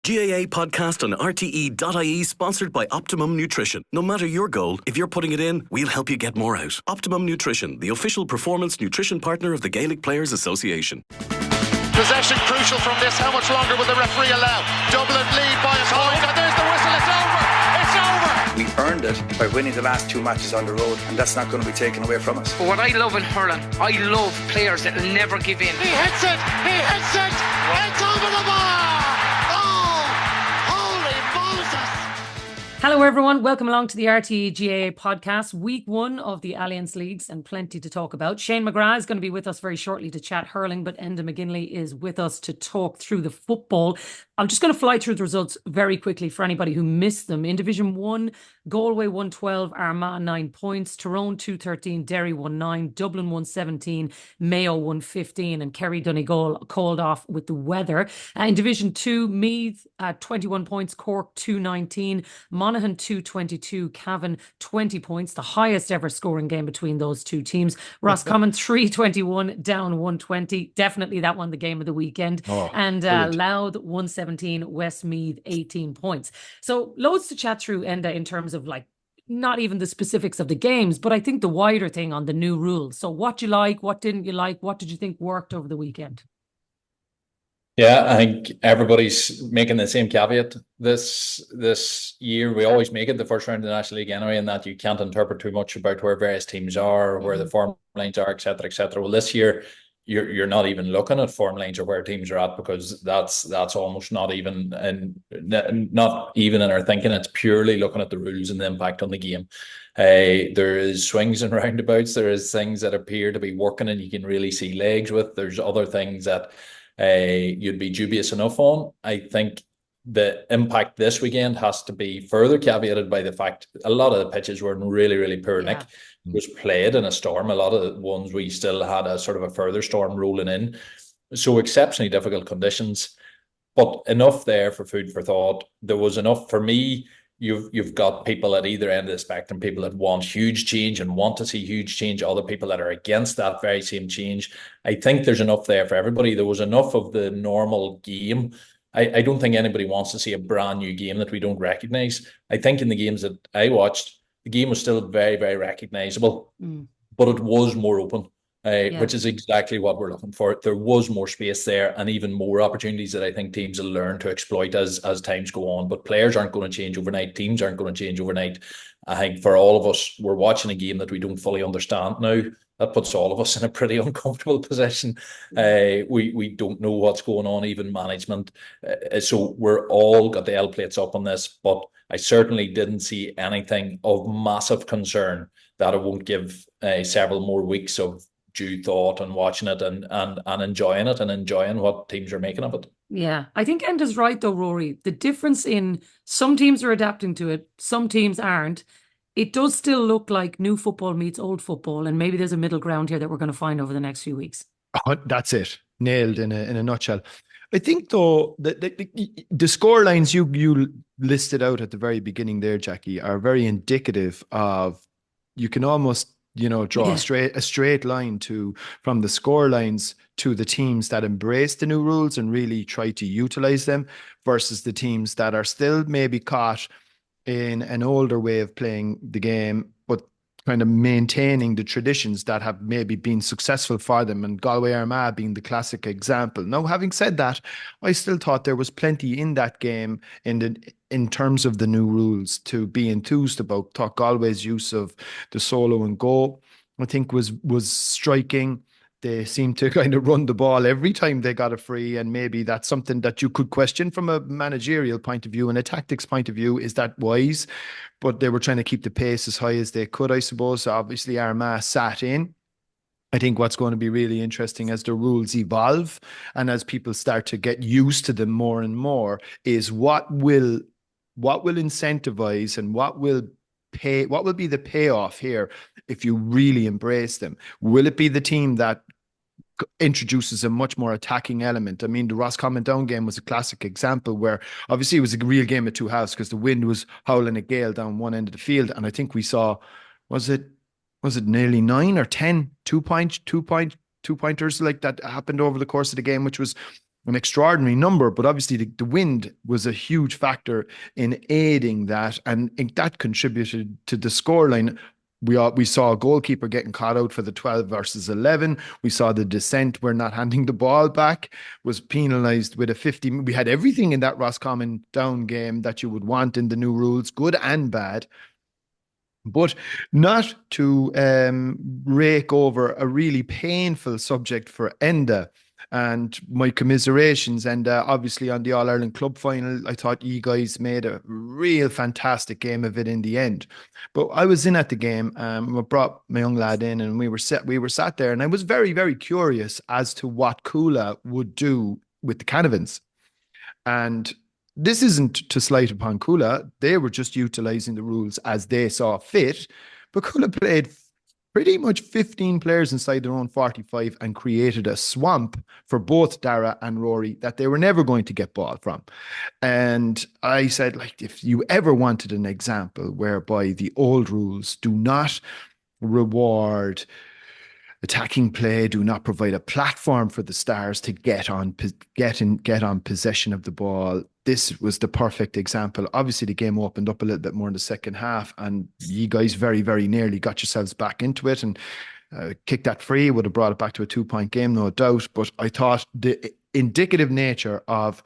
GAA Podcast on RTE.ie, sponsored by Optimum Nutrition. No matter your goal, if you're putting it in, we'll help you get more out. Optimum Nutrition, the official performance nutrition partner of the Gaelic Players Association. Possession crucial from this. How much longer will the referee allow? Dublin lead by a point, and there's the whistle. It's over. It's over. We earned it by winning the last two matches on the road, and that's not going to be taken away from us. But what I love in hurling, I love players that will never give in. He hits it. He hits it. It's over the bar. Hello everyone, welcome along to the RTÉ GAA Podcast, week one of the Alliance Leagues, and plenty to talk about. Shane McGrath is going to be with us very shortly to chat hurling, but Enda McGinley is with us to talk through the football. I'm just going to fly through the results very quickly for anybody who missed them. In Division 1, Galway 112, Armagh 9 points, Tyrone 213, Derry 19, Dublin 117, Mayo 115, and Kerry Donegal called off with the weather. In Division 2, Meath 21 points, Cork 219, Monaghan 222, Cavan 20 points, the highest ever scoring game between those two teams. Roscommon 321, down 120. Definitely that one the game of the weekend. And Louth 117, Westmeath 18 points. So loads to chat through, Enda, in terms of like not even the specifics of the games, but I think the wider thing on the new rules. So what you like, what didn't you like, what did you think worked over the weekend? Yeah, I think everybody's making the same caveat this year. We always make it the first round of the National League anyway, and that you can't interpret too much about where various teams are, where the form lines are, etc., etc. Well, this year you're not even looking at form lines or where teams are at, because that's almost not even in our thinking. It's purely looking at the rules and the impact on the game. There is swings and roundabouts. There is things that appear to be working and you can really see legs with. There's other things that you'd be dubious enough on. I think the impact this weekend has to be further caveated by the fact a lot of the pitches were in really, really poor nick. It was played in a storm. A lot of the ones we still had a sort of a further storm rolling in. So exceptionally difficult conditions, but enough there for food for thought. There was enough for me. You've got people at either end of the spectrum, people that want huge change and want to see huge change, other people that are against that very same change. I think there's enough there for everybody. There was enough of the normal game. I don't think anybody wants to see a brand new game that we don't recognise. I think in the games that I watched, the game was still very, very recognisable, but it was more open. Which is exactly what we're looking for. There was more space there and even more opportunities that I think teams will learn to exploit as times go on. But players aren't going to change overnight. Teams aren't going to change overnight. I think for all of us, we're watching a game that we don't fully understand now. That puts all of us in a pretty uncomfortable position. We don't know what's going on, even management. So we're all got the L plates up on this, but I certainly didn't see anything of massive concern that I won't give several more weeks of due thought and watching it and enjoying it and enjoying what teams are making of it. Yeah, I think Enda's right though, Rory. The difference in some teams are adapting to it, some teams aren't. It does still look like new football meets old football, and maybe there's a middle ground here that we're going to find over the next few weeks. Oh, that's it. Nailed in a nutshell. I think though the score lines you listed out at the very beginning there, Jacqui, are very indicative of, you can almost draw a straight line from the score lines to the teams that embrace the new rules and really try to utilize them versus the teams that are still maybe caught in an older way of playing the game, but kind of maintaining the traditions that have maybe been successful for them, and Galway Armagh being the classic example. Now, having said that, I still thought there was plenty in that game in terms of the new rules to be enthused about. Thought Galway's use of the solo and go, I think, was striking. They seemed to kind of run the ball every time they got a free, and maybe that's something that you could question from a managerial point of view and a tactics point of view. Is that wise? But they were trying to keep the pace as high as they could, I suppose. Obviously, Armagh sat in. I think what's going to be really interesting as the rules evolve and as people start to get used to them more and more is what will incentivize and what will be the payoff here if you really embrace them. Will it be the team that introduces a much more attacking element? I mean, the Roscommon Down game was a classic example where obviously it was a real game of two halves because the wind was howling a gale down one end of the field, and I think we saw, was it nearly 9 or 10 two pointers like that happened over the course of the game, which was an extraordinary number, but obviously the wind was a huge factor in aiding that, and that contributed to the scoreline. We saw a goalkeeper getting caught out for the 12 versus 11. We saw the dissent where not handing the ball back was penalised with a 50. We had everything in that Roscommon down game that you would want in the new rules, good and bad. But not to rake over a really painful subject for Enda, and my commiserations. And obviously on the All-Ireland Club final, I thought you guys made a real fantastic game of it in the end. But I was in at the game. I brought my young lad in, and we were sat there, and I was very, very curious as to what Coola would do with the Canavans. And this isn't to slight upon Coola. They were just utilising the rules as they saw fit. But Coola played pretty much 15 players inside their own 45 and created a swamp for both Dara and Rory that they were never going to get ball from. And I said, like, if you ever wanted an example whereby the old rules do not reward attacking play, do not provide a platform for the Stars to get on possession of the ball, this was the perfect example. Obviously, the game opened up a little bit more in the second half, and you guys very, very nearly got yourselves back into it and kicked that free. Would have brought it back to a 2-point game, no doubt. But I thought the indicative nature of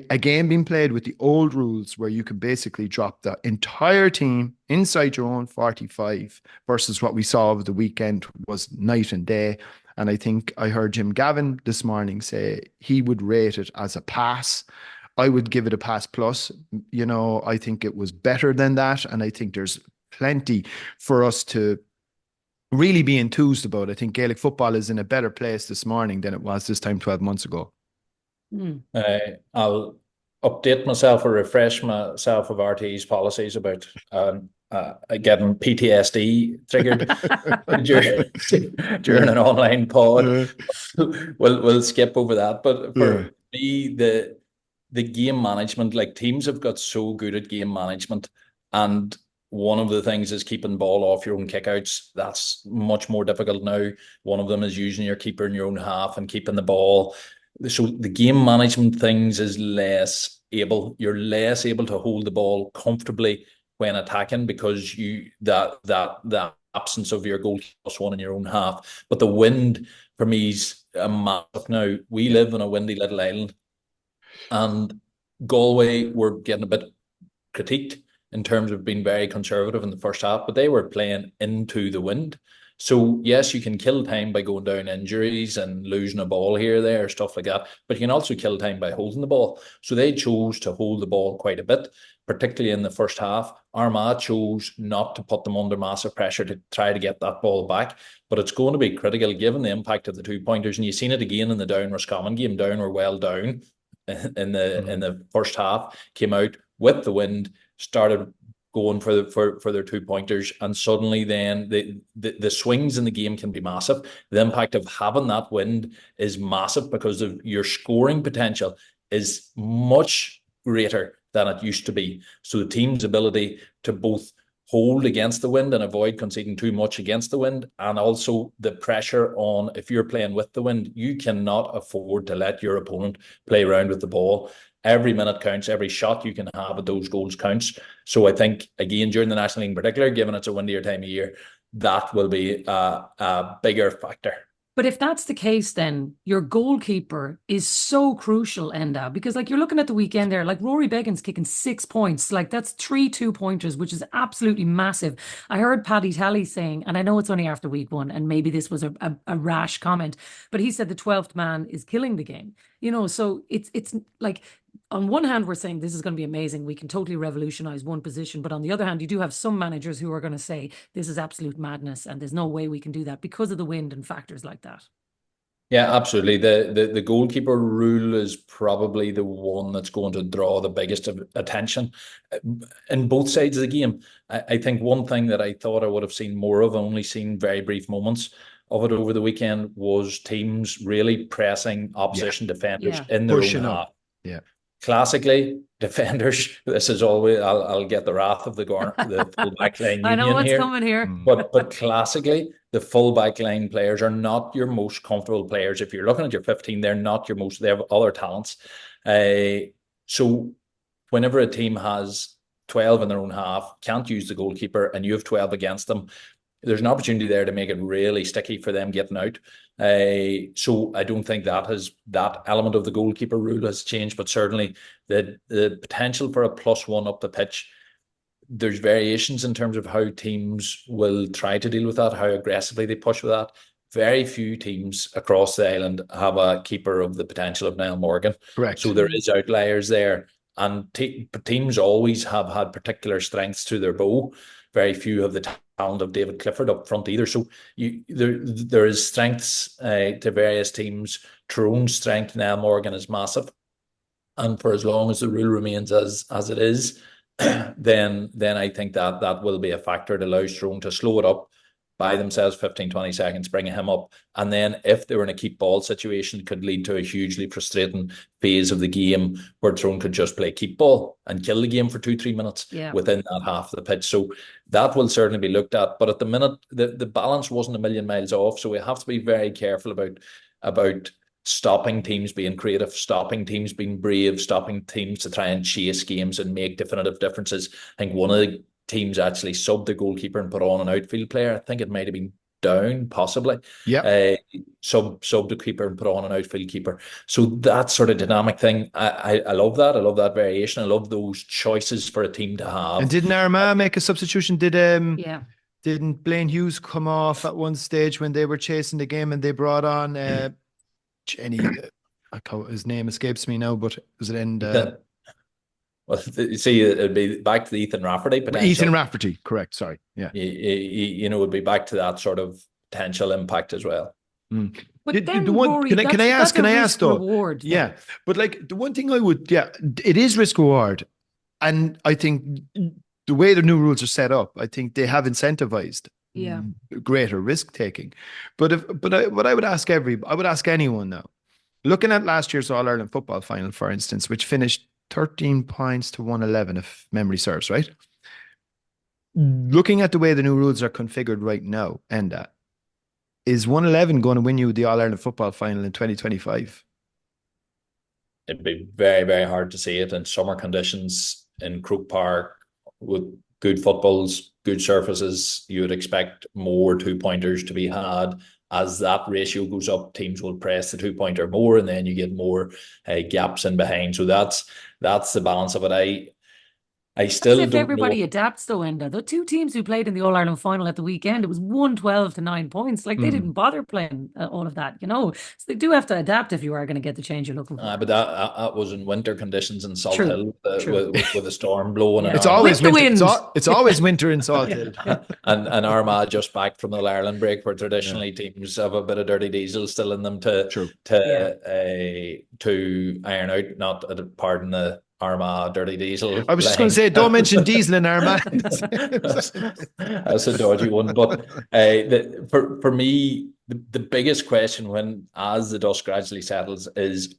a game being played with the old rules, where you could basically drop the entire team inside your own 45 versus what we saw over the weekend, was night and day. And I think I heard Jim Gavin this morning say he would rate it as a pass. I would give it a pass plus. You know, I think it was better than that. And I think there's plenty for us to really be enthused about. I think Gaelic football is in a better place this morning than it was this time 12 months ago. I'll update myself or refresh myself of RTÉ's policies about getting PTSD triggered during an online pod. We'll skip over that. But for me, the game management, like, teams have got so good at game management, and one of the things is keeping ball off your own kickouts. That's much more difficult now. One of them is using your keeper in your own half and keeping the ball. So the game management things is you're less able to hold the ball comfortably when attacking, because the absence of your goal +1 in your own half. But the wind for me is a massive. Now, we live on a windy little island, and Galway were getting a bit critiqued in terms of being very conservative in the first half, but they were playing into the wind. So yes, you can kill time by going down injuries and losing a ball here or there, stuff like that, but you can also kill time by holding the ball. So they chose to hold the ball quite a bit, particularly in the first half. Armagh chose not to put them under massive pressure to try to get that ball back, but it's going to be critical given the impact of the 2-pointers. And you've seen it again in the Down Roscommon game. Down were well down in the first half, came out with the wind, started going for their 2-pointers, and suddenly then the swings in the game can be massive. The impact of having that wind is massive, because of your scoring potential is much greater than it used to be. So the team's ability to both hold against the wind and avoid conceding too much against the wind, and also the pressure on, if you're playing with the wind, you cannot afford to let your opponent play around with the ball. Every minute counts. Every shot you can have at those goals counts. So I think, again, during the National League in particular, given it's a windier time of year, that will be a bigger factor. But if that's the case, then your goalkeeper is so crucial, Enda, because, like, you're looking at the weekend there, like, Rory Beggin's kicking 6 points. Like, that's 3 2-pointers, which is absolutely massive. I heard Paddy Talley saying, and I know it's only after week 1, and maybe this was a rash comment, but he said the 12th man is killing the game. You know, so it's like, on one hand, we're saying this is going to be amazing. We can totally revolutionize one position. But on the other hand, you do have some managers who are going to say this is absolute madness and there's no way we can do that because of the wind and factors like that. Yeah, absolutely. The goalkeeper rule is probably the one that's going to draw the biggest attention in both sides of the game. I think one thing that I thought I would have seen more of, only seen very brief moments of it over the weekend, was teams really pressing opposition defenders in their own half. Yeah. Classically, defenders, this is always, I'll get the wrath of the full back line union. I know what's here. coming here. But classically, the full back line players are not your most comfortable players. If you're looking at your 15, they're not your most, they have other talents. So whenever a team has 12 in their own half, can't use the goalkeeper, and you have 12 against them, there's an opportunity there to make it really sticky for them getting out. So I don't think that element of the goalkeeper rule has changed, but certainly the potential for a +1 up the pitch, there's variations in terms of how teams will try to deal with that, how aggressively they push with that. Very few teams across the island have a keeper of the potential of Niall Morgan. Correct. So there is outliers there. And teams always have had particular strengths to their bow. Very few have the talent of David Clifford up front either. So there is strengths to various teams. Tyrone's strength, Niall Morgan, is massive. And for as long as the rule remains as it is, then I think that will be a factor to allow Tyrone to slow it up, buy themselves 15, 20 seconds, bring him up. And then if they were in a keep ball situation, it could lead to a hugely frustrating phase of the game where Tyrone could just play keep ball and kill the game for 2-3 minutes within that half of the pitch. So that will certainly be looked at. But at the minute, the balance wasn't a million miles off. So we have to be very careful about stopping teams being creative, stopping teams being brave, stopping teams to try and chase games and make definitive differences. I think one of the teams actually subbed the goalkeeper and put on an outfield player. I think it might have been Down, possibly. Yeah. Subbed the keeper and put on an outfield keeper. So that sort of dynamic thing, I love that. I love that variation. I love those choices for a team to have. And didn't Armagh make a substitution? Didn't Blaine Hughes come off at one stage when they were chasing the game and they brought on Jenny? His name escapes me now, but was it Enda? Well, see, it'd be back to Ethan Rafferty. Ethan Rafferty, correct. Sorry, yeah. It'd be back to that sort of potential impact as well. But then, Rory, can I ask though? Reward, yeah, but like the one thing I would, it is risk reward, and I think the way the new rules are set up, I think they have incentivized greater risk taking. But what I would ask anyone now, looking at last year's All Ireland football final, for instance, which finished 13 points to 111, if memory serves, right? Looking at the way the new rules are configured right now, Enda, is 111 going to win you the All Ireland football final in 2025? It'd be very, very hard to see it in summer conditions in Croke Park with good footballs, good surfaces. You would expect more 2-pointers to be had. As that ratio goes up, teams will press the 2-pointer more, and then you get more gaps in behind. So that's the balance of it. I still don't know. If everybody adapts though, Enda. The two teams who played in the All Ireland final at the weekend, it was 112 to 9 points. Like they didn't bother playing all of that, So they do have to adapt if you are going to get the change you're looking for. But that was in winter conditions in Salt Hill with a storm blowing. It's always winter. It's always winter in Salt Hill. and Armagh just back from the Ireland break, where traditionally teams have a bit of dirty diesel still in them to iron out. Not pardon the Armagh dirty diesel. I was just going to say, don't mention diesel in Armagh. That's a dodgy one. But for me, the biggest question as the dust gradually settles is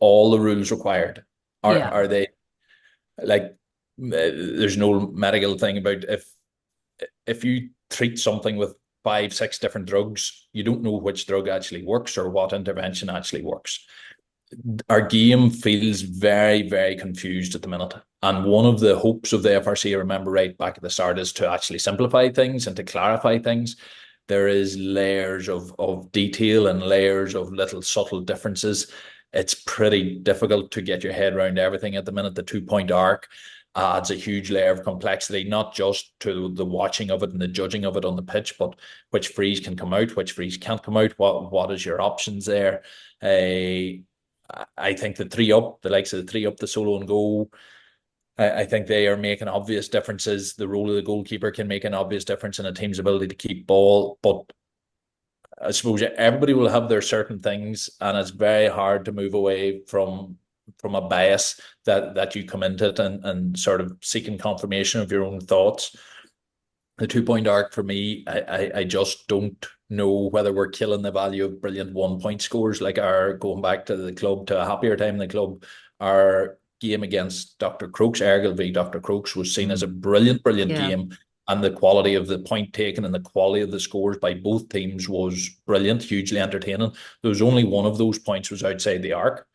all the rules required? Are they like? There's no medical thing about if you treat something with 5-6 different drugs, you don't know which drug actually works or what intervention actually works. Our game feels very, very confused at the minute. And one of the hopes of the FRC, I remember right back at the start, is to actually simplify things and to clarify things. There is layers of detail and layers of little subtle differences. It's pretty difficult to get your head around everything at the minute. The 2-point arc adds a huge layer of complexity, not just to the watching of it and the judging of it on the pitch, but which frees can come out, which frees can't come out, what is your options there. I think the 3-up, the likes of the 3-up, the solo and go, I think they are making obvious differences. The role of the goalkeeper can make an obvious difference in a team's ability to keep ball. But I suppose everybody will have their certain things, and it's very hard to move away from a bias that you come into it and sort of seeking confirmation of your own thoughts. The 2-point arc for me, I just don't know whether we're killing the value of brilliant 1-point scores, like our going back to the club, to a happier time in the club. Our game against Dr. Croaks, Ergel v Dr. Croaks, was seen as a brilliant game. And the quality of the point taken and the quality of the scores by both teams was brilliant, hugely entertaining. There was only one of those points was outside the arc.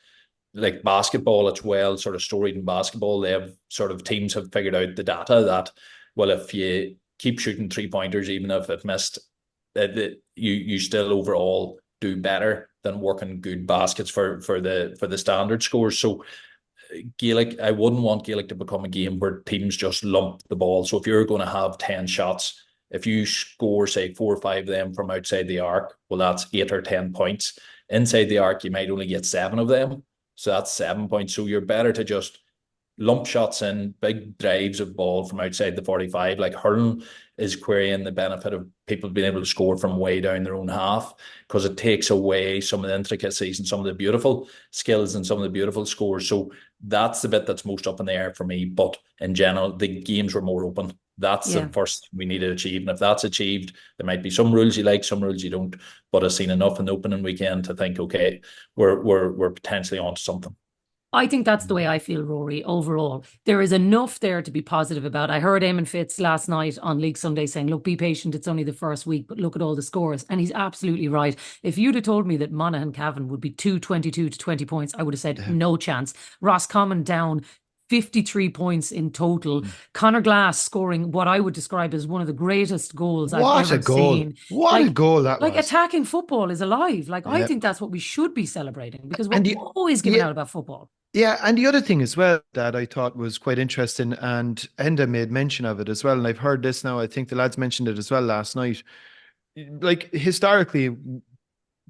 Like basketball, it's well sort of storied in basketball. They have sort of teams have figured out the data that, well, if you keep shooting 3-pointers, even if it missed, you still overall do better than working good baskets for the standard scores. So Gaelic, I wouldn't want Gaelic to become a game where teams just lump the ball. So if you're going to have 10 shots, if you score, say, 4 or 5 of them from outside the arc, well, that's 8 or 10 points. Inside the arc, you might only get 7 of them. So that's 7 points. So you're better to just lump shots in, big drives of ball from outside the 45. Like Hurling is querying the benefit of people being able to score from way down their own half, because it takes away some of the intricacies and some of the beautiful skills and some of the beautiful scores. So that's the bit that's most up in the air for me. But in general, the games were more open. That's the first thing we need to achieve. And if that's achieved, there might be some rules you like, some rules you don't. But I've seen enough in the opening weekend to think, okay, we're potentially onto something. I think that's the way I feel, Rory, overall. There is enough there to be positive about. I heard Eamon Fitz last night on League Sunday saying, look, be patient, it's only the first week, but look at all the scores. And he's absolutely right. If you'd have told me that Monaghan Cavan would be 22 to 20 points, I would have said no chance. Roscommon down 53 points in total. Conor Glass scoring what I would describe as one of the greatest goals I've ever seen. What a goal that was. Like, attacking football is alive. Like, I think that's what we should be celebrating, because we're always giving out about football. Yeah, and the other thing as well that I thought was quite interesting, and Enda made mention of it as well, and I've heard this now, I think the lads mentioned it as well last night. Like, historically,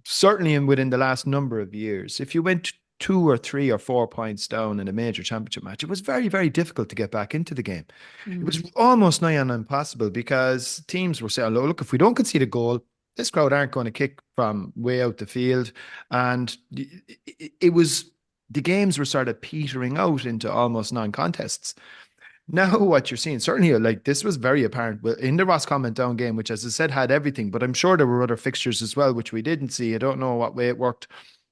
certainly within the last number of years, if you went 2 or 3 or 4 points down in a major championship match, it was very, very difficult to get back into the game. It was almost nigh on impossible, because teams were saying, look, if we don't concede a goal, this crowd aren't going to kick from way out the field. And it was... the games were sort of petering out into almost non-contests. Now what you're seeing, certainly, like, this was very apparent in the Roscommon down game, which, as I said, had everything, but I'm sure there were other fixtures as well, which we didn't see. I don't know what way it worked.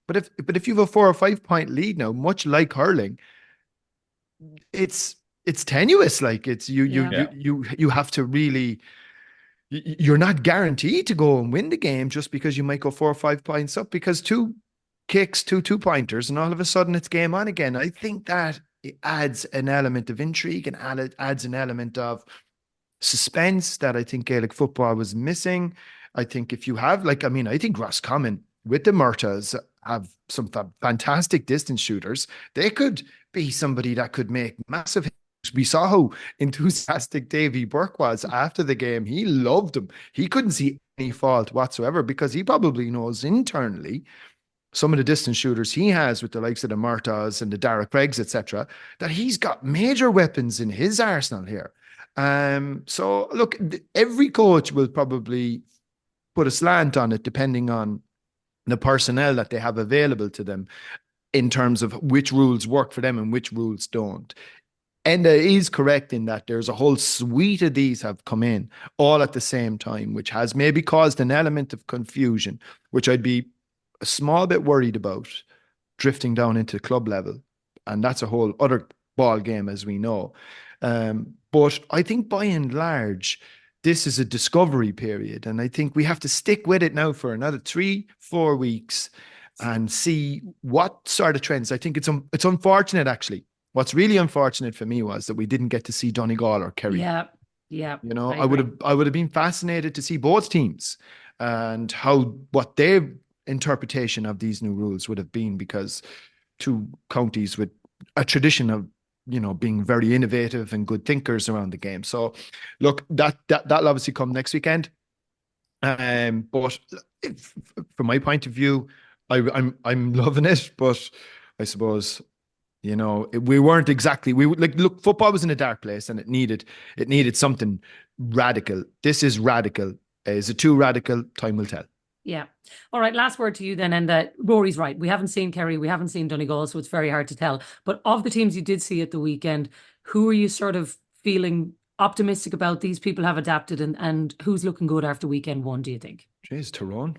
But if you have a 4 or 5 point lead now, much like Hurling, it's tenuous. Like, it's you have to really, you're not guaranteed to go and win the game just because you might go 4 or 5 points up, because 2 kicks, 2-pointers, and all of a sudden it's game on again. I think that it adds an element of intrigue and adds an element of suspense that I think Gaelic football was missing. I think if you have, like, I mean, I think Roscommon with the Murtas have some fantastic distance shooters. They could be somebody that could make massive hits. We saw how enthusiastic Davy Burke was after the game. He loved him. He couldn't see any fault whatsoever, because he probably knows internally some of the distance shooters he has with the likes of the Murtas and the Dara Craigs, etc., that he's got major weapons in his arsenal here. So look, every coach will probably put a slant on it depending on the personnel that they have available to them in terms of which rules work for them and which rules don't. Enda is correct in that there's a whole suite of these have come in all at the same time, which has maybe caused an element of confusion, which I'd be a small bit worried about drifting down into club level. And that's a whole other ball game, as we know. But I think by and large, this is a discovery period. And I think we have to stick with it now for another 3-4 weeks and see what sort of trends. I think it's unfortunate, actually. What's really unfortunate for me was that we didn't get to see Donegal or Kerry. Yeah. You know, I would have been fascinated to see both teams and what their interpretation of these new rules would have been, because 2 counties with a tradition of, you know, being very innovative and good thinkers around the game. So look, that'll obviously come next weekend. But from my point of view, I'm loving it, but I suppose, you know, we weren't exactly, look, football was in a dark place and it needed something radical. This is radical. Is it too radical? Time will tell. Yeah. All right. Last word to you then. And Rory's right. We haven't seen Kerry. We haven't seen Donegal. So it's very hard to tell. But of the teams you did see at the weekend, who are you sort of feeling optimistic about? These people have adapted, and who's looking good after weekend 1, do you think? Jeez, Tyrone.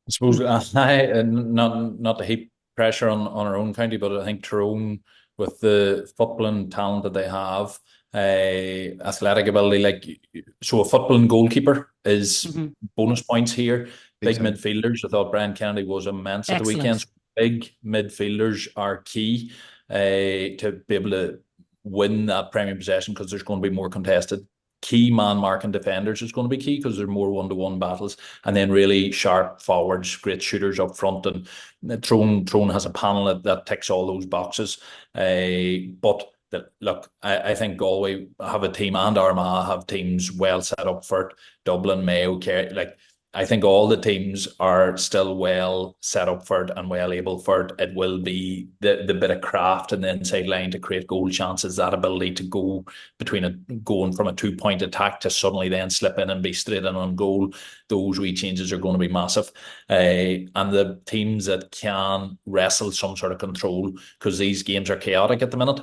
I suppose not to heap pressure on our own county, but I think Tyrone, with the footballing talent that they have, athletic ability. Like, so a footballing goalkeeper is bonus points here. Big midfielders. I thought Brian Kennedy was immense at the weekend. So big midfielders are key to be able to win that primary possession, because there's going to be more contested. Key man marking defenders is going to be key, because there are more one-to-one battles, and then really sharp forwards, great shooters up front. And Tyrone has a panel that ticks all those boxes. But look, I think Galway have a team, and Armagh have teams well set up for it. Dublin, Mayo, Kerry, like, I think all the teams are still well set up for it and well able for it. It will be the bit of craft in the inside line to create goal chances, that ability to go going from a 2-point attack to suddenly then slip in and be straight in on goal. Those wee changes are going to be massive. And the teams that can wrestle some sort of control, because these games are chaotic at the minute.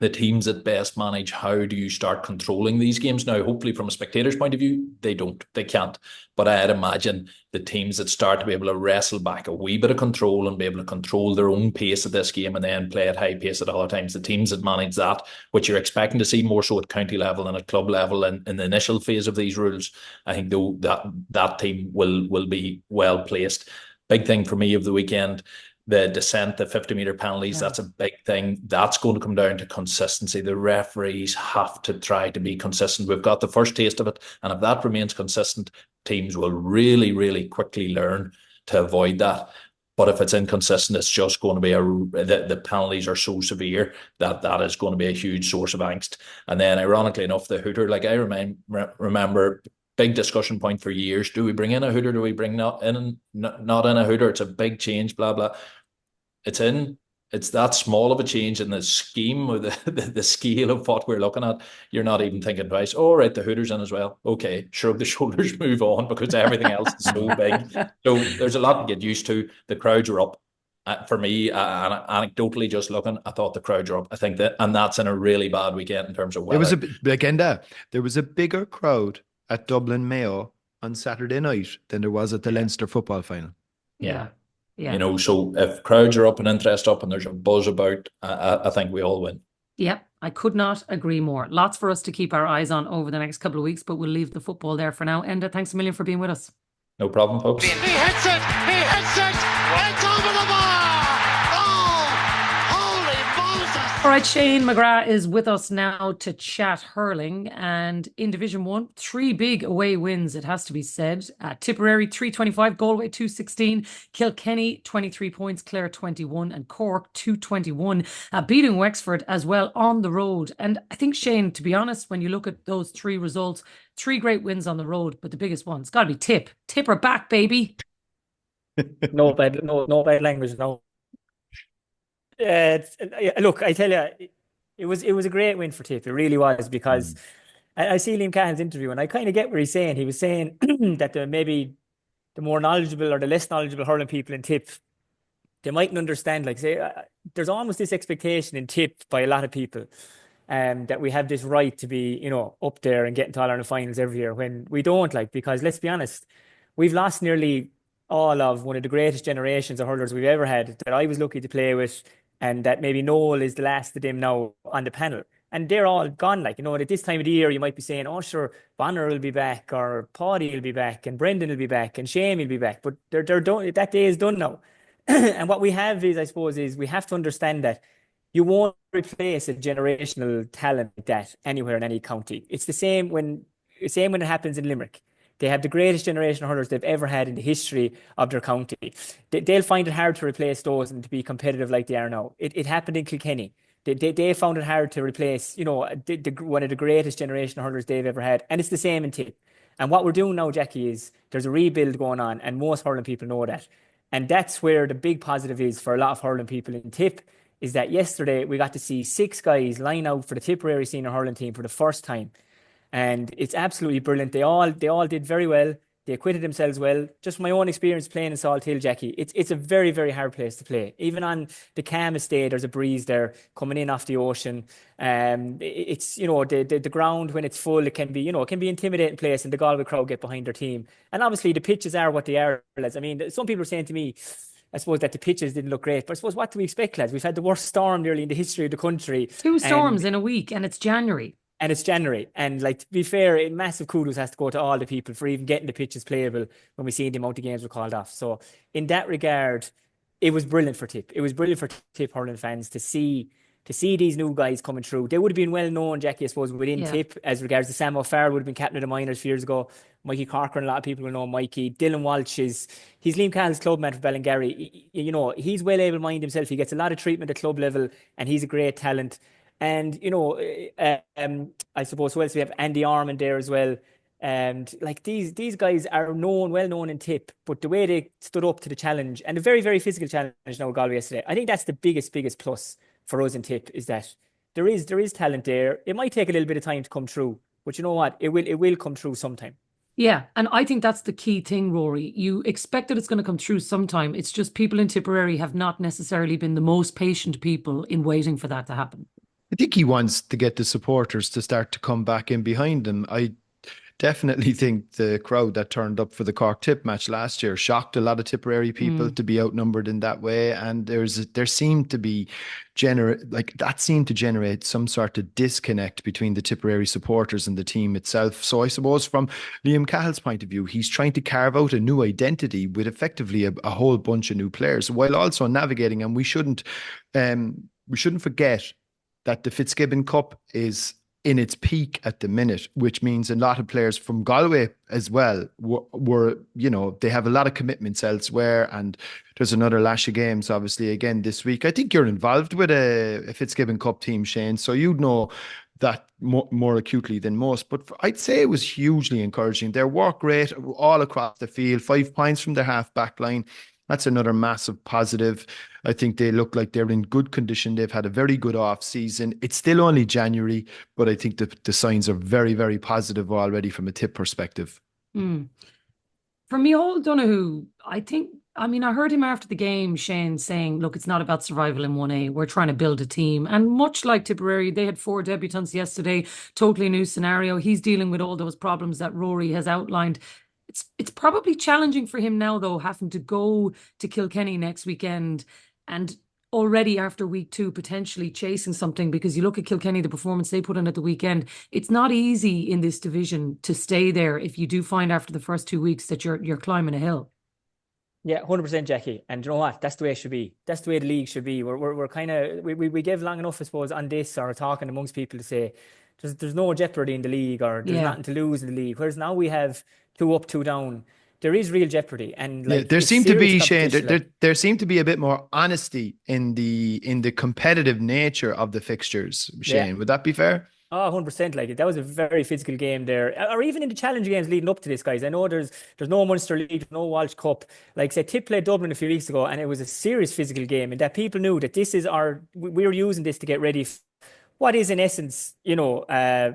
The teams that best manage how do you start controlling these games. Now, hopefully from a spectator's point of view, they can't. But I'd imagine the teams that start to be able to wrestle back a wee bit of control and be able to control their own pace at this game and then play at high pace at other times, the teams that manage that, which you're expecting to see more so at county level than at club level in the initial phase of these rules, I think that team will be well placed. Big thing for me of the weekend, the descent, the 50-metre penalties, that's a big thing. That's going to come down to consistency. The referees have to try to be consistent. We've got the first taste of it, and if that remains consistent, teams will really, really quickly learn to avoid that. But if it's inconsistent, it's just going to be the penalties are so severe that is going to be a huge source of angst. And then, ironically enough, the hooter, like I remember, big discussion point for years. Do we bring in a hooter? Do we bring not in a hooter? It's a big change, blah, blah. It's that small of a change in the scheme or the scale of what we're looking at. You're not even thinking twice. Oh, right, the hooter's in as well. Okay, shrug the shoulders, move on, because everything else is so big. So there's a lot to get used to. The crowds are up. For me, anecdotally, just looking, I thought the crowds are up. I think that, and that's in a really bad weekend in terms of weather. There was a bigger crowd at Dublin Mayo on Saturday night than there was at the Leinster football final. Yeah. So if crowds are up and interest up and there's a buzz about, I think we all win. Yeah, I could not agree more. Lots for us to keep our eyes on over the next couple of weeks, but we'll leave the football there for now. Enda, thanks a million for being with us. No problem, folks. He hits it! It's over the bar! Oh, holy Moses! All right, Shane McGrath is with us now to chat hurling. And in Division 1, 3 big away wins, it has to be said. Tipperary 325, Galway 216, Kilkenny 23 points, Clare 21, and Cork 221, beating Wexford as well on the road. And I think, Shane, to be honest, when you look at those 3 results, 3 great wins on the road, but the biggest one's got to be Tipp. Tipp are back, baby. No bad language, no. Look, I tell you, it was a great win for Tipp. It really was, because I see Liam Cahan's interview and I kind of get what he's saying. He was saying that maybe the more knowledgeable or the less knowledgeable hurling people in Tipp, they mightn't understand. Like, say, there's almost this expectation in Tipp by a lot of people that we have this right to be, up there and get into All-Ireland finals every year, when we don't. Like, because let's be honest, we've lost nearly all of one of the greatest generations of hurlers we've ever had, that I was lucky to play with, and that maybe Noel is the last of them now on the panel. And they're all gone. Like, at this time of the year, you might be saying, oh, sure, Bonner will be back, or Paddy will be back, and Brendan will be back, and Shane will be back. But they're done. That day is done now. And what we have is, I suppose, we have to understand that you won't replace a generational talent like that anywhere in any county. It's the same when it happens in Limerick. They have the greatest generation of hurlers they've ever had in the history of their county. They'll find it hard to replace those and to be competitive like they are now. It happened in Kilkenny. They found it hard to replace, one of the greatest generation of hurlers they've ever had. And it's the same in Tipp. And what we're doing now, Jacqui, is there's a rebuild going on, and most hurling people know that. And that's where the big positive is for a lot of hurling people in Tipp, is that yesterday we got to see 6 guys line out for the Tipperary senior hurling team for the first time. And it's absolutely brilliant. They all did very well. They acquitted themselves well. Just from my own experience playing in Salt Hill, Jacqui, it's a very, very hard place to play. Even on the calmest day, there's a breeze there coming in off the ocean. It's, the ground, when it's full, it can be intimidating place, and the Galway crowd get behind their team. And obviously the pitches are what they are, lads. I mean, some people are saying to me, I suppose, that the pitches didn't look great. But I suppose, what do we expect, lads? We've had the worst storm nearly in the history of the country. 2 storms in a week, and it's January. And it's January. And like, to be fair, massive kudos has to go to all the people for even getting the pitches playable when we see the amount of games were called off. So in that regard, it was brilliant for Tipp. It was brilliant for Tipp hurling fans to see these new guys coming through. They would have been well known, Jacqui, I suppose, within Tipp, as regards to Sam O'Farrell would have been captain of the minors a few years ago. Mikey Corcoran, a lot of people will know Mikey. Dylan Walsh he's Liam Cahill's clubman for Ballingarry. You know, he's well able-minded himself. He gets a lot of treatment at club level, and he's a great talent. And, you know, I suppose who else we have? Andy Armand there as well. And like these guys are well known in Tipp, but the way they stood up to the challenge, and a very, very physical challenge now Galway yesterday, I think that's the biggest plus for us in Tipp, is that there is talent there. It might take a little bit of time to come through, but you know what? It will come through sometime. Yeah, and I think that's the key thing, Rory. You expect that it's going to come through sometime. It's just people in Tipperary have not necessarily been the most patient people in waiting for that to happen. I think he wants to get the supporters to start to come back in behind him. I definitely think the crowd that turned up for the Cork Tipp match last year shocked a lot of Tipperary people to be outnumbered in that way. And there seemed to generate some sort of disconnect between the Tipperary supporters and the team itself. So I suppose from Liam Cahill's point of view, he's trying to carve out a new identity with effectively a whole bunch of new players, while also navigating. And we shouldn't forget that the Fitzgibbon Cup is in its peak at the minute, which means a lot of players from Galway as well were, you know, they have a lot of commitments elsewhere, and there's another lash of games obviously again this week. I think you're involved with a Fitzgibbon Cup team, Shane, so you'd know that more acutely than most, but I'd say it was hugely encouraging. Their work rate all across the field, 5 points from their half back line. That's another massive positive. I think they look like they're in good condition. They've had a very good off season. It's still only January, but I think the signs are very, very positive already from a Tipp perspective. For Micheál Donoghue, I heard him after the game, Shane, saying, look, it's not about survival in 1A. We're trying to build a team. And much like Tipperary, they had 4 debutants yesterday, totally new scenario. He's dealing with all those problems that Rory has outlined. It's probably challenging for him now, though, having to go to Kilkenny next weekend and already after week 2 potentially chasing something, because you look at Kilkenny, the performance they put in at the weekend, it's not easy in this division to stay there if you do find after the first 2 weeks that you're climbing a hill. Yeah, 100%, Jacqui. And you know what? That's the way it should be. That's the way the league should be. We're kind of, we give long enough, I suppose, on this, or talking amongst people to say there's no jeopardy in the league, or there's nothing to lose in the league. Whereas now we have 2 up, 2 down. There is real jeopardy, and like, there seemed to be, Shane, there seemed to be a bit more honesty in the competitive nature of the fixtures, Shane. Would that be fair? Oh, 100%. Like, that was a very physical game there, or even in the challenge games leading up to this, guys. I know there's no Munster League, no Walsh Cup. Like, say, Tipp played Dublin a few weeks ago, and it was a serious physical game, and that people knew that this is we're using this to get ready what is in essence, you know, a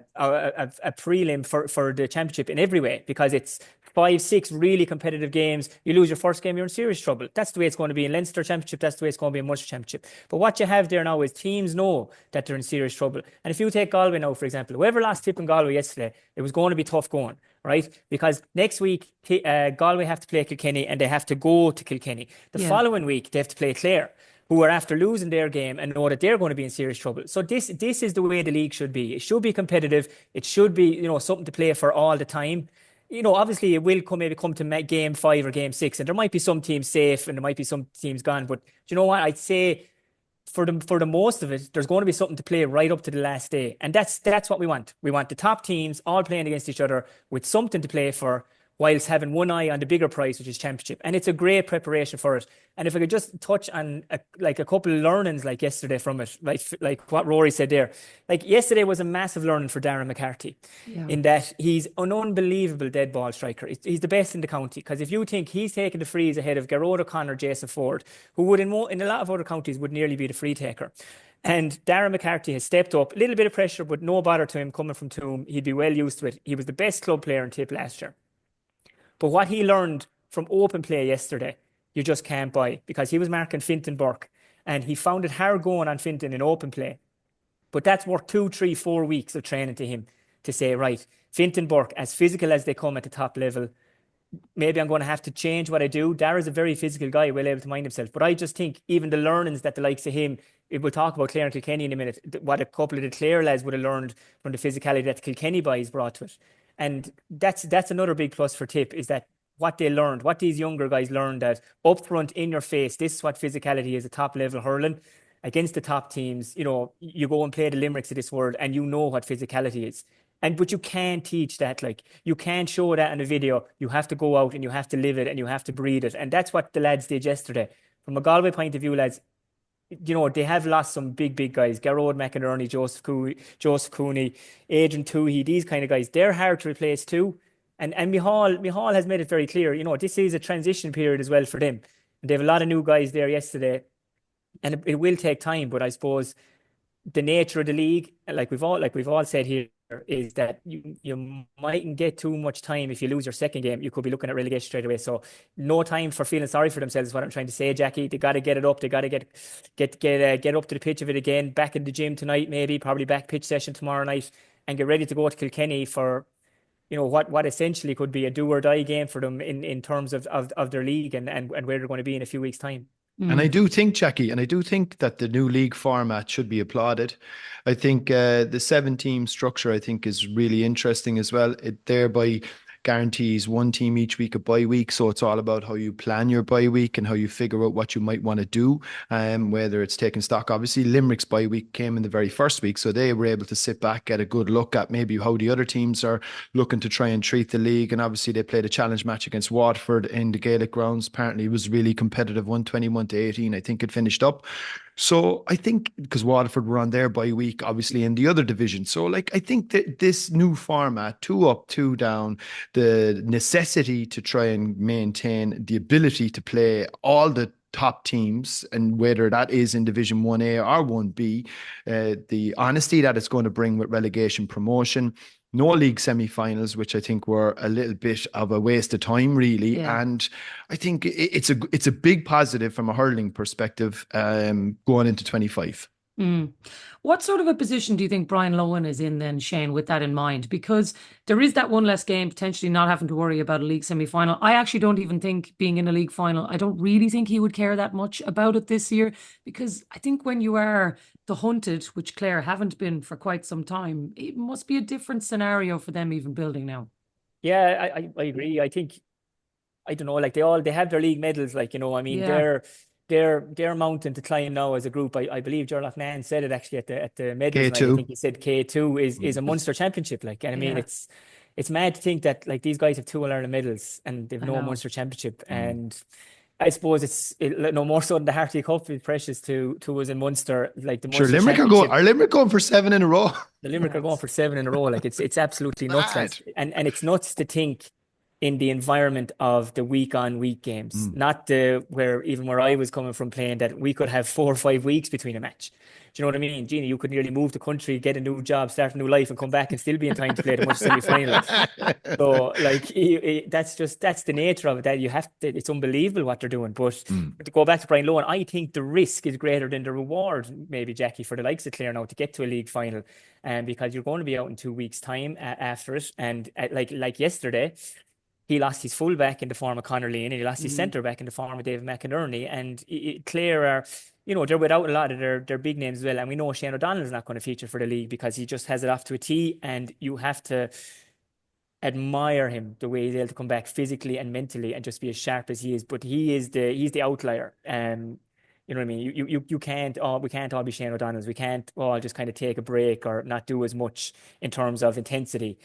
prelim for the championship in every way, because it's 5, 6 really competitive games. You lose your first game, you're in serious trouble. That's the way it's going to be in Leinster Championship. That's the way it's going to be in Munster Championship. But what you have there now is teams know that they're in serious trouble. And if you take Galway now, for example, whoever lost Tipp and Galway yesterday, it was going to be tough going, right? Because next week, Galway have to play Kilkenny, and they have to go to Kilkenny. The following week, they have to play Clare, who are after losing their game and know that they're going to be in serious trouble. So this is the way the league should be. It should be competitive. It should be, you know, something to play for all the time. You know, obviously it will maybe come to game 5 or game 6, and there might be some teams safe and there might be some teams gone. But you know what? I'd say for the most of it, there's going to be something to play right up to the last day. And that's what we want. We want the top teams all playing against each other with something to play for, whilst having one eye on the bigger prize, which is championship. And it's a great preparation for it. And if I could just touch on a couple of learnings like yesterday from it, like what Rory said there. Like yesterday was a massive learning for Darren McCarthy, in that he's an unbelievable dead ball striker. He's the best in the county, because if you think he's taking the frees ahead of Garrod O'Connor, Jason Ford, who would in a lot of other counties would nearly be the free taker. And Darren McCarthy has stepped up, a little bit of pressure, but no bother to him coming from Toom. He'd be well used to it. He was the best club player in Tipp last year. But what he learned from open play yesterday, you just can't buy, because he was marking Fintan Burke, and he found it hard going on Fintan in open play. But that's worth 2, 3, 4 weeks of training to him to say, right, Fintan Burke, as physical as they come at the top level, maybe I'm going to have to change what I do. Darragh is a very physical guy, well able to mind himself. But I just think even the learnings that the likes of him we'll talk about Clare and Kilkenny in a minute, what a couple of the Clare lads would have learned from the physicality that the Kilkenny boys brought to it. And that's another big plus for Tipp, is that what they learned, what these younger guys learned, that up front, in your face, this is what physicality is at top level hurling against the top teams. You know, you go and play the Limericks of this world and you know what physicality is. But you can't teach that. Like, you can't show that in a video. You have to go out and you have to live it and you have to breathe it. And that's what the lads did yesterday. From a Galway point of view, lads, you know, they have lost some big guys. Garrod McInerney, Joseph Cooney, Adrian Toohey, these kind of guys. They're hard to replace too. And Micheál has made it very clear, you know, this is a transition period as well for them. And they have a lot of new guys there yesterday. And it will take time, but I suppose the nature of the league, like we've all said here, is that you mightn't get too much time. If you lose your second game, you could be looking at relegation straight away. So no time for feeling sorry for themselves is what I'm trying to say, Jacqui. They got to get it up. They got to get up to the pitch of it again. Back in the gym tonight, probably back pitch session tomorrow night, and get ready to go to Kilkenny for, you know, what essentially could be a do or die game for them in terms of their league and where they're going to be in a few weeks' time. And I do think, Jacqui, that the new league format should be applauded. I think the 7-team structure, I think, is really interesting as well. It thereby guarantees one team each week a bye week. So it's all about how you plan your bye week and how you figure out what you might want to do, whether it's taking stock. Obviously, Limerick's bye week came in the very first week, so they were able to sit back, get a good look at maybe how the other teams are looking to try and treat the league. And obviously, they played a challenge match against Waterford in the Gaelic grounds. Apparently, it was really competitive, 121-18, I think it finished up. So I think, because Waterford were on their bye week, obviously, in the other division. So, like, I think that this new format, 2 up, 2 down, the necessity to try and maintain the ability to play all the top teams, and whether that is in Division 1A or 1B, the honesty that it's going to bring with relegation promotion, no league semi-finals, which I think were a little bit of a waste of time, really. Yeah. And I think it's a big positive from a hurling perspective going into 25. What sort of a position do you think Brian Lohan is in then, Shane, with that in mind? Because there is that one less game, potentially not having to worry about a league semi-final. I actually don't even think being in a league final, I don't really think he would care that much about it this year, because I think when you are the hunted, which Clare haven't been for quite some time, it must be a different scenario for them even building now. Yeah, I agree. I think, I don't know, like they have their league medals, like, you know, I mean, yeah. They're mountain to climb now as a group. I believe Gerlach Mann said it actually at the medals night. I think he said K2 is a Munster championship. Like, and I mean, it's mad to think that, like, these guys have 2 All-Ireland medals and they've no Munster championship. And I suppose it's no more so than the RTÉ Cup is precious to us in Munster. Like, the Munster Limerick are Limerick going for 7 in a row? The Limerick are going for 7 in a row. Like, it's absolutely nuts. And it's nuts to think in the environment of the week-on-week games, not where I was coming from playing, that we could have 4 or 5 weeks between a match. Do you know what I mean? Gina, you could nearly move the country, get a new job, start a new life, and come back and still be in time to play the Munster semi-final. So, like, that's the nature of it. That you have to, it's unbelievable what they're doing. But to go back to Brian Lohan, I think the risk is greater than the reward, maybe, Jacqui, for the likes of Clare now to get to a league final, because you're going to be out in 2 weeks' time after it, and like yesterday, he lost his fullback in the form of Conor Lean, and he lost his centre back in the form of David McInerney. And Clare are, you know, they're without a lot of their big names as well. And we know Shane O'Donnell is not going to feature for the league because he just has it off to a T. And you have to admire him, the way he's able to come back physically and mentally and just be as sharp as he is. But he's the outlier. You know what I mean? We can't all be Shane O'Donnell's. We can't all just kind of take a break or not do as much in terms of intensity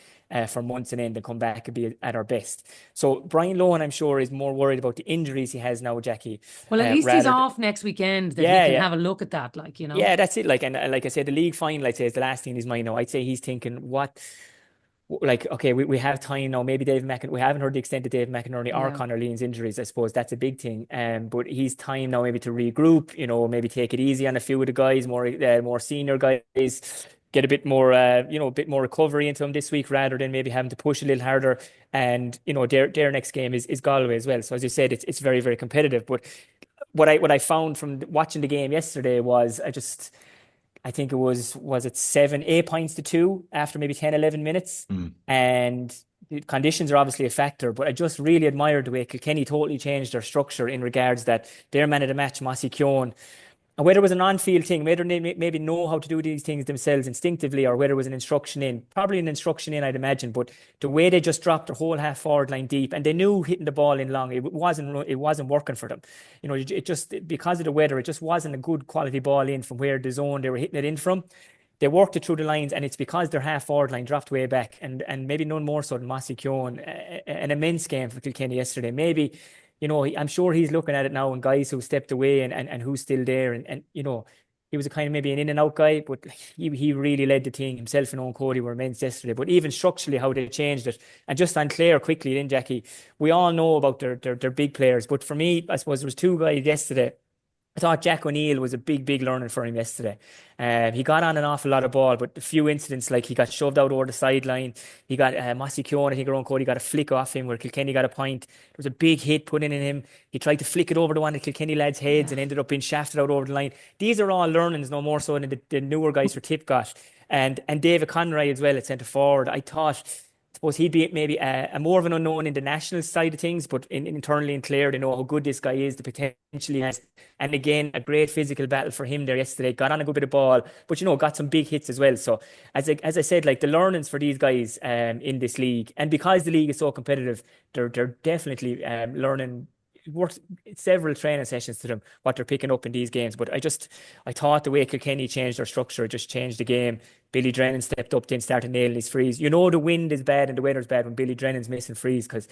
for months and end and come back and be at our best. So Brian Lohan, I'm sure, is more worried about the injuries he has now, Jacqui. Well, at least he's off next weekend. That he can have a look at that, like, you know. Yeah, that's it. Like, and like I said, the league final, I'd say, is the last thing in his mind now. I'd say he's thinking, like, okay, we have time now. Maybe we haven't heard the extent of Dave McInerney or Conor Lean's injuries. I suppose that's a big thing. But he's time now maybe to regroup, you know, maybe take it easy on a few of the guys, more senior guys, get a bit more, a bit more recovery into him this week rather than maybe having to push a little harder. And, you know, their next game is Galway as well. So as you said, it's very, very competitive. But what I found from watching the game yesterday was I think it was it 8 points to 2 after maybe 10, 11 minutes. And the conditions are obviously a factor, but I just really admired the way Kilkenny totally changed their structure in regards that their man of the match, Mossy Keown, And whether it was an on-field thing, whether they maybe know how to do these things themselves instinctively, or whether it was an instruction in, probably an instruction in, I'd imagine. But the way they just dropped their whole half forward line deep, and they knew hitting the ball in long, it wasn't working for them. You know, it just, because of the weather, it just wasn't a good quality ball in from where the zone they were hitting it in from. They worked it through the lines, and it's because their half forward line dropped way back, and maybe none more so than Mossy Keown. An immense game for Kilkenny yesterday. Maybe, you know, I'm sure he's looking at it now, and guys who stepped away and who's still there, and you know, he was a kind of maybe an in and out guy, but he really led the team. Himself and Owen Cody were immense yesterday. But even structurally, how they changed it, and just on Clare quickly, then Jacqui, we all know about their big players, but for me, I suppose there was two guys yesterday. I thought Jack O'Neill was a big learning for him yesterday. He got on an awful lot of ball, but a few incidents, like he got shoved out over the sideline. He got Mossy Keown, I think Owen Cody got a flick off him where Kilkenny got a point. There was a big hit put in him. He tried to flick it over to one of the Kilkenny lads' heads and ended up being shafted out over the line. These are all learnings, no more so than the newer guys for Tipp got. And David Conroy as well at centre forward. I suppose he'd be maybe a more of an unknown in the national side of things, but internally in Clare, they know how good this guy is, the potential he has. And again, a great physical battle for him there yesterday. Got on a good bit of ball, but, you know, got some big hits as well. So as I said, like, the learnings for these guys in this league, and because the league is so competitive, they're definitely learning. It works several training sessions to them, what they're picking up in these games. But I thought the way Kilkenny changed their structure, it just changed the game. Billy Drennan stepped up, then started nailing his frees. You know, the wind is bad and the weather's bad when Billy Drennan's missing frees, because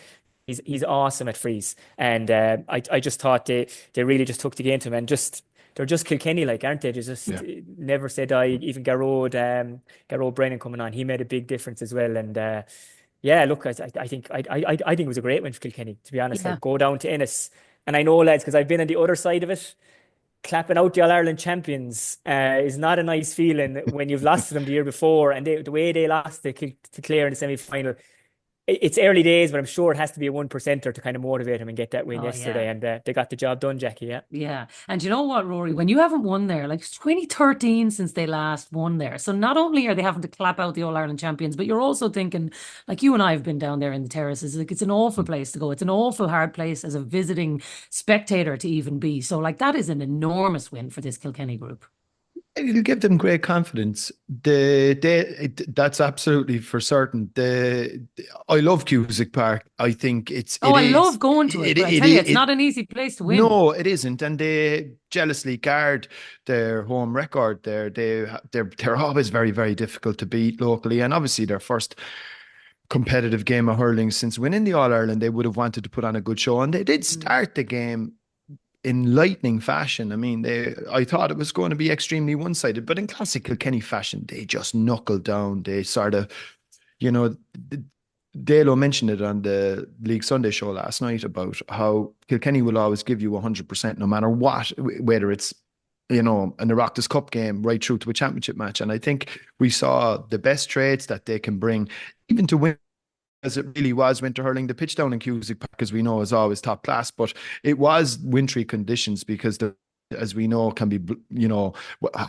he's awesome at frees. And I just thought they really just took the game to him, and they're just Kilkenny like, aren't they? They just never say die. Even Garrod Brennan coming on, he made a big difference as well. And yeah, look, I think it was a great win for Kilkenny, to be honest. Like, go down to Ennis, and I know, lads, because I've been on the other side of it. Clapping out the All-Ireland champions is not a nice feeling when you've lost to them the year before, and the way they lost to Clare in the semi-final. It's early days, but I'm sure it has to be a 1%er to kind of motivate him and get that win yesterday. And they got the job done, Jacqui. Yeah. And you know what, Rory, when you haven't won there, like, it's 2013 since they last won there. So not only are they having to clap out the All-Ireland champions, but you're also thinking, like, you and I have been down there in the terraces, like, it's an awful place to go. It's an awful hard place as a visiting spectator to even be. So, like, that is an enormous win for this Kilkenny group. It'll give them great confidence. That's absolutely for certain. I love Cusack Park. I think I love going to it. But I tell you, it's not an easy place to win. No, it isn't, and they jealously guard their home record. They're always very, very difficult to beat locally, and obviously their first competitive game of hurling since winning the All Ireland, they would have wanted to put on a good show, and they did start the game in lightning fashion. I mean, I thought it was going to be extremely one-sided, but in classic Kilkenny fashion, they just knuckled down. They sort of, you know, Dalo mentioned it on the League Sunday show last night about how Kilkenny will always give you 100% no matter what, whether it's, you know, an Oireachtas Cup game right through to a championship match. And I think we saw the best traits that they can bring, even to win, as it really was winter hurling. The pitch down in Cusack Park, as we know, is always top class, but it was wintry conditions because as we know, can be, you know,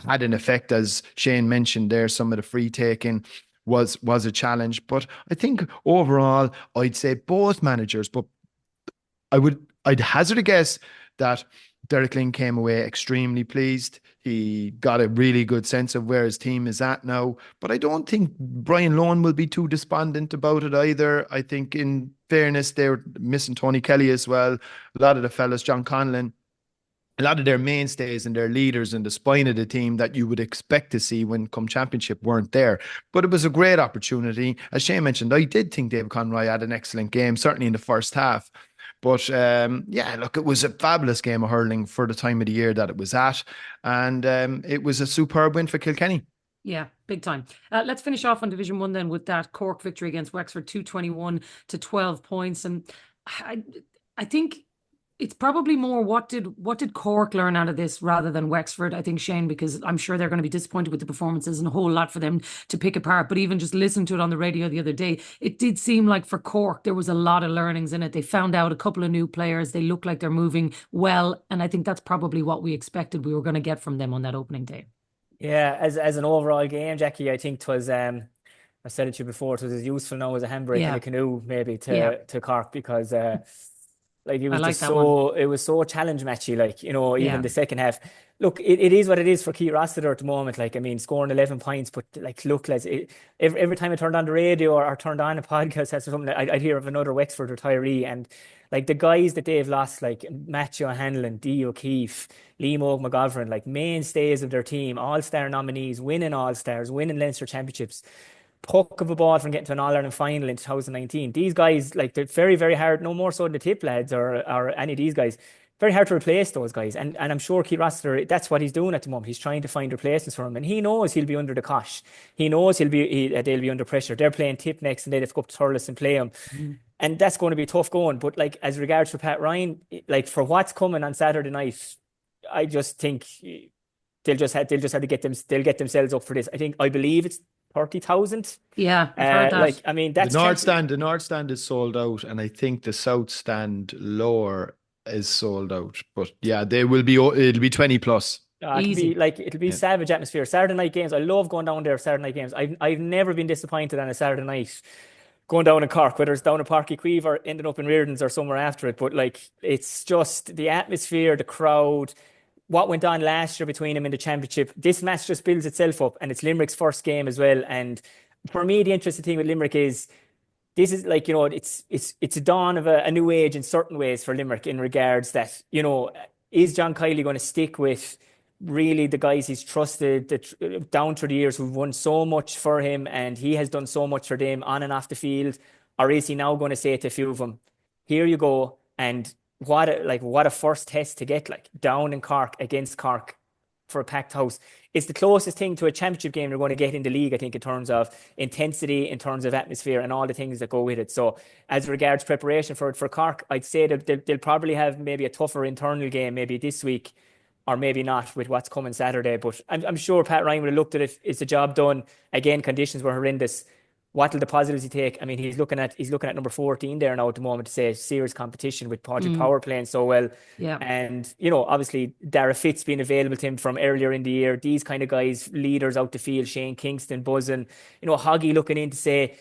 had an effect, as Shane mentioned there. Some of the free taking was a challenge, but I think overall, I'd say both managers, but I'd hazard a guess that Derek Lyng came away extremely pleased. He got a really good sense of where his team is at now. But I don't think Brian Lohan will be too despondent about it either. I think, in fairness, they're missing Tony Kelly as well. A lot of the fellas, John Conlon, a lot of their mainstays and their leaders and the spine of the team that you would expect to see when come championship weren't there. But it was a great opportunity. As Shane mentioned, I did think David Conroy had an excellent game, certainly in the first half. But yeah, look, it was a fabulous game of hurling for the time of the year that it was at. And it was a superb win for Kilkenny. Yeah, big time. Let's finish off on Division 1 then with that Cork victory against Wexford, 221 to 12 points. And I think it's probably more what did Cork learn out of this rather than Wexford, I think, Shane, because I'm sure they're going to be disappointed with the performances and a whole lot for them to pick apart. But even just listen to it on the radio the other day, it did seem like for Cork there was a lot of learnings in it. They found out a couple of new players. They look like they're moving well, and I think that's probably what we expected we were going to get from them on that opening day. Yeah, as an overall game, Jacqui, I think it was I said it to you before, it was as useful now as a handbrake in a canoe maybe to Cork, because Like it I was like just that one. it was so challenge matchy, like, even Yeah. the second half. Look, it is what it is for Keith Rossiter at the moment. Like, I mean, scoring 11 points, but like, look, lads, every time I turned on the radio or turned on a podcast or something, I'd hear of another Wexford retiree. And like the guys that they've lost, like Matthew Hanlon, Dee O'Keefe, Liam McGovern, like mainstays of their team, all-star nominees, winning all-stars, winning Leinster championships, puck of a ball from getting to an All-Ireland final in 2019. These guys, like, they're very, very hard, no more so than the Tip lads or any of these guys. Very hard to replace those guys. And I'm sure Keith Rossiter, that's what he's doing at the moment. He's trying to find replacements for him. And he knows he'll be under the cosh. He knows they'll be under pressure. They're playing Tip next and they'll have to go up to Thurles and play him. And that's going to be tough going. But like, as regards for Pat Ryan, like, for what's coming on Saturday night, I just think they'll just have to get themselves up for this. I believe it's 30,000. Yeah, I've heard that. Like, I mean, that's the north stand is sold out, and I think the south stand lower is sold out. But yeah, it'll be 20 plus. It'll be savage atmosphere. Saturday night games, I love going down there. Saturday night games, I've never been disappointed on a Saturday night going down in Cork, whether it's down in Parky Queeve or ending up in Reardon's or somewhere after it. But like, it's just the atmosphere, the crowd, what went on last year between them in the championship. This match just builds itself up, and it's Limerick's first game as well. And for me, the interesting thing with Limerick is this is like, it's a dawn of a new age in certain ways for Limerick, in regards that, is John Kiely going to stick with really the guys he's trusted down through the years, who've won so much for him and he has done so much for them on and off the field? Or is he now going to say to a few of them, here you go, and what a first test to get, like, down in Cork against Cork for a packed house. It's the closest thing to a championship game you're going to get in the league, I think, in terms of intensity, in terms of atmosphere, and all the things that go with it. So as regards preparation for Cork, I'd say that they'll probably have maybe a tougher internal game maybe this week, or maybe not, with what's coming Saturday. But I'm sure Pat Ryan would have looked at it. Is the job done? Again, conditions were horrendous. What will the positives he take? I mean, he's looking at number 14 there now at the moment, to say serious competition with Padraig Power playing so well. Yeah. And, obviously Dara Fitz being available to him from earlier in the year. These kind of guys, leaders out the field, Shane Kingston buzzing, Hoggy looking in to say,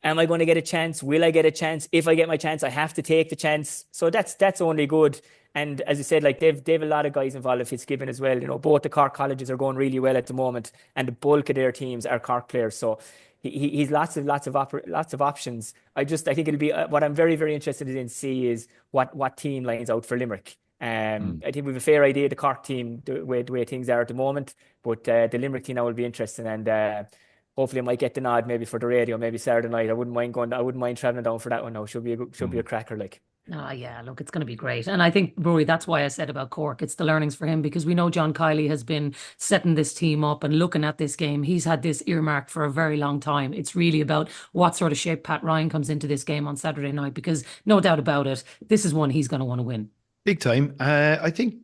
am I going to get a chance? Will I get a chance? If I get my chance, I have to take the chance. So that's only good. And as I said, like, they've a lot of guys involved in Fitzgibbon as well. Both the Cork colleges are going really well at the moment, and the bulk of their teams are Cork players. So he's lots of options. I think it'll be what I'm very, very interested in see is what team lines out for Limerick. I think we have a fair idea of the Cork team, the way things are at the moment, but the Limerick team now will be interesting, and hopefully I might get the nod maybe for the radio, maybe Saturday night. I wouldn't mind travelling down for that one now. Should be a cracker, like. Yeah, look, it's going to be great. And I think, Rory, that's why I said about Cork. It's the learnings for him, because we know John Kiely has been setting this team up and looking at this game. He's had this earmarked for a very long time. It's really about what sort of shape Pat Ryan comes into this game on Saturday night, because no doubt about it, this is one he's going to want to win. Big time. I think,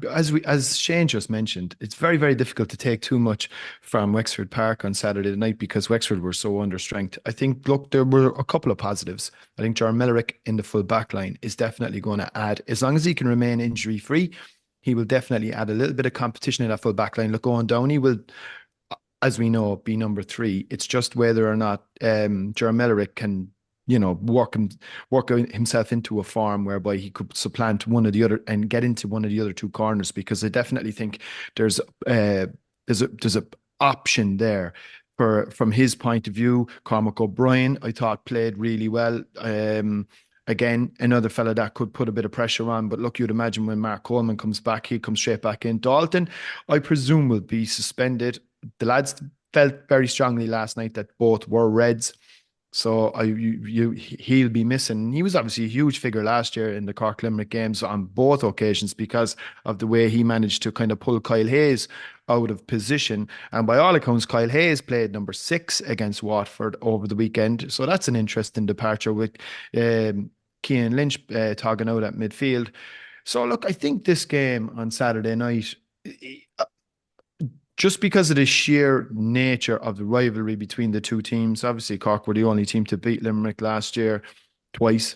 as Shane just mentioned, it's very, very difficult to take too much from Wexford Park on Saturday night, because Wexford were so under strength. I think, look, there were a couple of positives. I think Jar Mellerick in the full back line is definitely going to add, as long as he can remain injury free, he will definitely add a little bit of competition in that full back line. Look, Owen Downey will, as we know, be number 3. It's just whether or not Jar Mellerick can work himself into a form whereby he could supplant one of the other and get into one of the other two corners, because I definitely think there's a option there from his point of view. Cormac O'Brien, I thought, played really well. Again, another fella that could put a bit of pressure on, but look, you'd imagine when Mark Coleman comes back, he comes straight back in. Dalton, I presume, will be suspended. The lads felt very strongly last night that both were reds. So he'll be missing. He was obviously a huge figure last year in the Cork Limerick games on both occasions, because of the way he managed to kind of pull Kyle Hayes out of position. And by all accounts, Kyle Hayes played number 6 against Watford over the weekend. So that's an interesting departure, with Cian Lynch togging out at midfield. So look, I think this game on Saturday night, just because of the sheer nature of the rivalry between the two teams, obviously Cork were the only team to beat Limerick last year twice.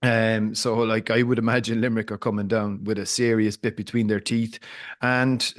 So like, I would imagine Limerick are coming down with a serious bit between their teeth, and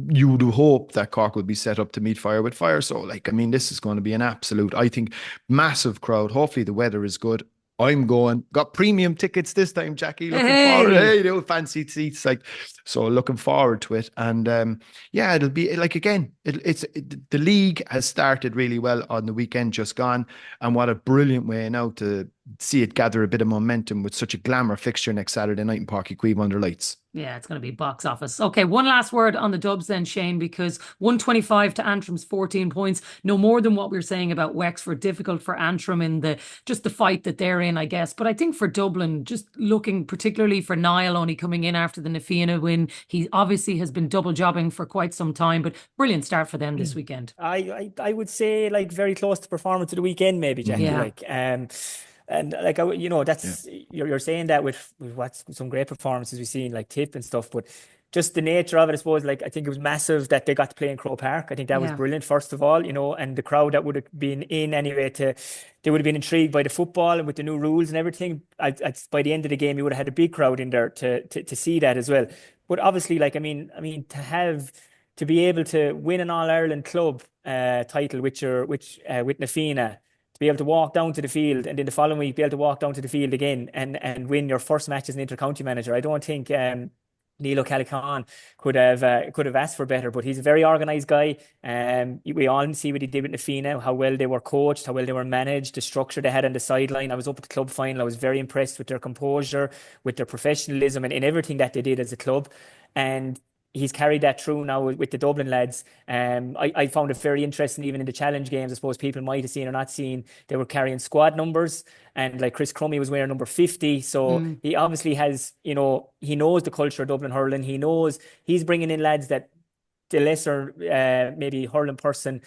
you would hope that Cork would be set up to meet fire with fire. So like, I mean, this is going to be an absolute, I think, massive crowd. Hopefully the weather is good. I'm going. Got premium tickets this time, Jacqui. Looking Hey. forward. Hey, no fancy seats. Like, so looking forward to it. And yeah, it'll be like, again, the league has started really well on the weekend just gone. And what a brilliant way now to see it gather a bit of momentum with such a glamour fixture next Saturday night in Páirc Uí Chaoimh under lights. Yeah, it's going to be box office. Okay, one last word on the Dubs then, Shane, because 125 to Antrim's 14 points. No more than what we were saying about Wexford. Difficult for Antrim in the fight that they're in, I guess. But I think for Dublin, just looking particularly for Niall only coming in after the Na Fianna win, he obviously has been double jobbing for quite some time, but brilliant start for them this weekend. I would say like very close to performance of the weekend, maybe, Jacqui. Yeah. Like, and like, that's you're saying that with what's some great performances we've seen, like Tipp and stuff, but just the nature of it, I suppose, like, I think it was massive that they got to play in Croke Park. I think that was brilliant, first of all, and the crowd that would have been in anyway, they would have been intrigued by the football and with the new rules and everything. By the end of the game, you would have had a big crowd in there to see that as well. But obviously, like, I mean, to be able to win an All-Ireland club title, with Na Fianna, to be able to walk down to the field and then the following week be able to walk down to the field again and win your first match as an inter-county manager. I don't think Neil O'Callaghan could have asked for better, but he's a very organised guy. We all see what he did with Na Fianna, how well they were coached, how well they were managed, the structure they had on the sideline. I was up at the club final. I was very impressed with their composure, with their professionalism and in everything that they did as a club. And he's carried that through now with the Dublin lads. I found it very interesting, even in the challenge games. I suppose people might have seen or not seen, they were carrying squad numbers, and like Chris Crummy was wearing number 50. So he obviously has, he knows the culture of Dublin hurling. He knows he's bringing in lads that the lesser maybe hurling person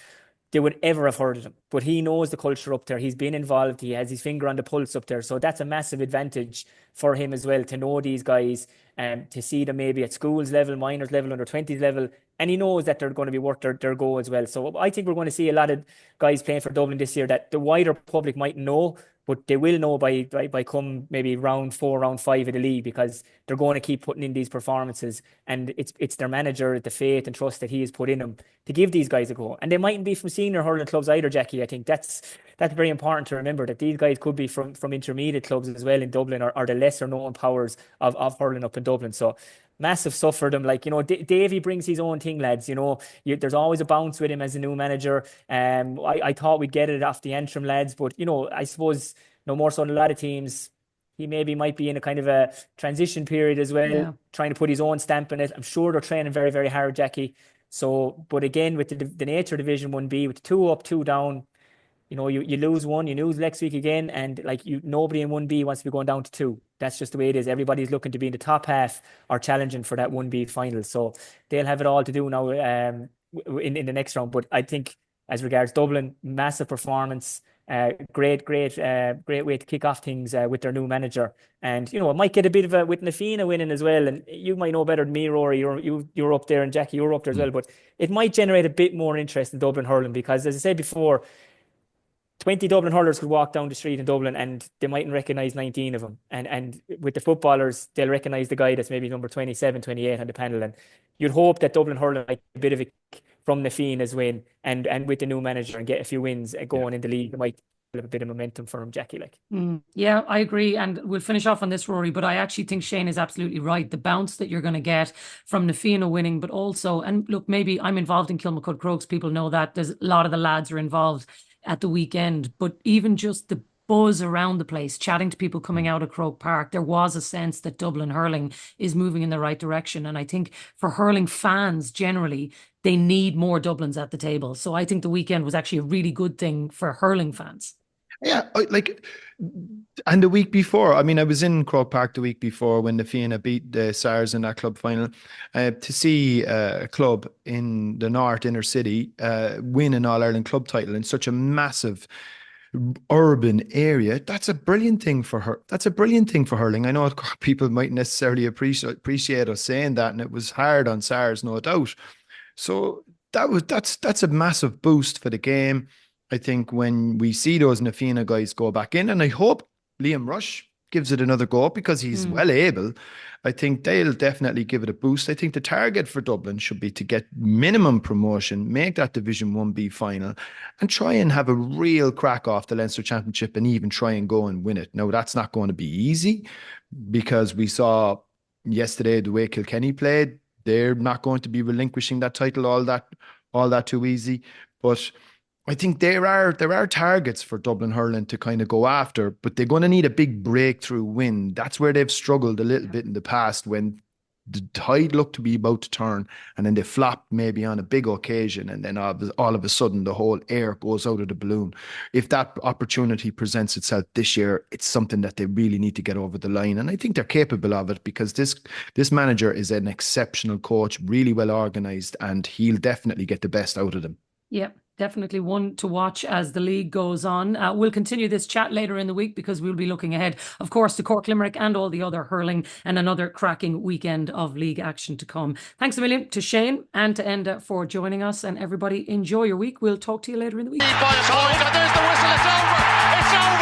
they would ever have heard of him. But he knows the culture up there. He's been involved. He has his finger on the pulse up there. So that's a massive advantage for him as well, to know these guys and to see them maybe at schools level, minors level, under 20s level. And he knows that they're going to be worth their go as well. So I think we're going to see a lot of guys playing for Dublin this year that the wider public might know, but they will know by come maybe round 4, round 5 of the league, because they're going to keep putting in these performances, and it's their manager, the faith and trust that he has put in them to give these guys a go. And they mightn't be from senior hurling clubs either, Jacqui. I think that's very important to remember, that these guys could be from intermediate clubs as well in Dublin, or the lesser known powers of hurling up in Dublin. So massive stuff for them. Like, Davey brings his own thing, lads. There's always a bounce with him as a new manager. I thought we'd get it off the Antrim lads, but I suppose no more so than a lot of teams, he might be in a kind of a transition period as well, trying to put his own stamp on it. I'm sure they're training very, very hard, Jacqui. So, but again, with the nature of Division 1B, with 2 up, 2 down, you lose one, you lose next week again, and nobody in 1B wants to be going down to 2. That's just the way it is. Everybody's looking to be in the top half or challenging for that 1B final. So they'll have it all to do now in the next round. But I think as regards Dublin, massive performance, great way to kick off things with their new manager. And it might get a bit of a with Na Fianna winning as well. And you might know better than me, Rory. You're up there, and Jacqui, you're up there as well. But it might generate a bit more interest in Dublin hurling, because, as I said before, 20 Dublin hurlers could walk down the street in Dublin and they mightn't recognise 19 of them. And with the footballers, they'll recognise the guy that's maybe number 27, 28 on the panel. And you'd hope that Dublin hurling might get a bit of a kick from Na Fianna's win and with the new manager and get a few wins going in the league. It might have a bit of momentum for him, Jacqui. Yeah, I agree. And we'll finish off on this, Rory, but I actually think Shane is absolutely right. The bounce that you're going to get from Na Fianna winning, but also, and look, maybe I'm involved in Kilmacud Crokes. People know that. There's a lot of the lads are involved at the weekend, but even just the buzz around the place, chatting to people coming out of Croke Park, there was a sense that Dublin hurling is moving in the right direction. And I think for hurling fans generally, they need more Dublins at the table. So I think the weekend was actually a really good thing for hurling fans. Yeah, and the week before, I was in Croke Park the week before when the Fianna beat the SARS in that club final. To see a club in the North inner city win an All-Ireland club title in such a massive urban area, that's a brilliant thing for her. That's a brilliant thing for hurling. I know people might necessarily appreciate us saying that, and it was hard on SARS, no doubt. So that's a massive boost for the game. I think when we see those Na Fianna guys go back in, and I hope Liam Rush gives it another go because he's well able, I think they'll definitely give it a boost. I think the target for Dublin should be to get minimum promotion, make that Division 1B final, and try and have a real crack off the Leinster Championship and even try and go and win it. Now, that's not going to be easy because we saw yesterday the way Kilkenny played. They're not going to be relinquishing that title all that too easy. But I think there are targets for Dublin hurling to kind of go after, but they're going to need a big breakthrough win. That's where they've struggled a little bit in the past when the tide looked to be about to turn and then they flopped maybe on a big occasion and then all of a sudden the whole air goes out of the balloon. If that opportunity presents itself this year, it's something that they really need to get over the line. And I think they're capable of it because this manager is an exceptional coach, really well organised, and he'll definitely get the best out of them. Yep. Definitely one to watch as the league goes on. We'll continue this chat later in the week because we'll be looking ahead, of course, to Cork, Limerick and all the other hurling and another cracking weekend of league action to come. Thanks a million to Shane and to Enda for joining us, and everybody enjoy your week. We'll talk to you later in the week. By a point, and there's the whistle. It's over. It's over.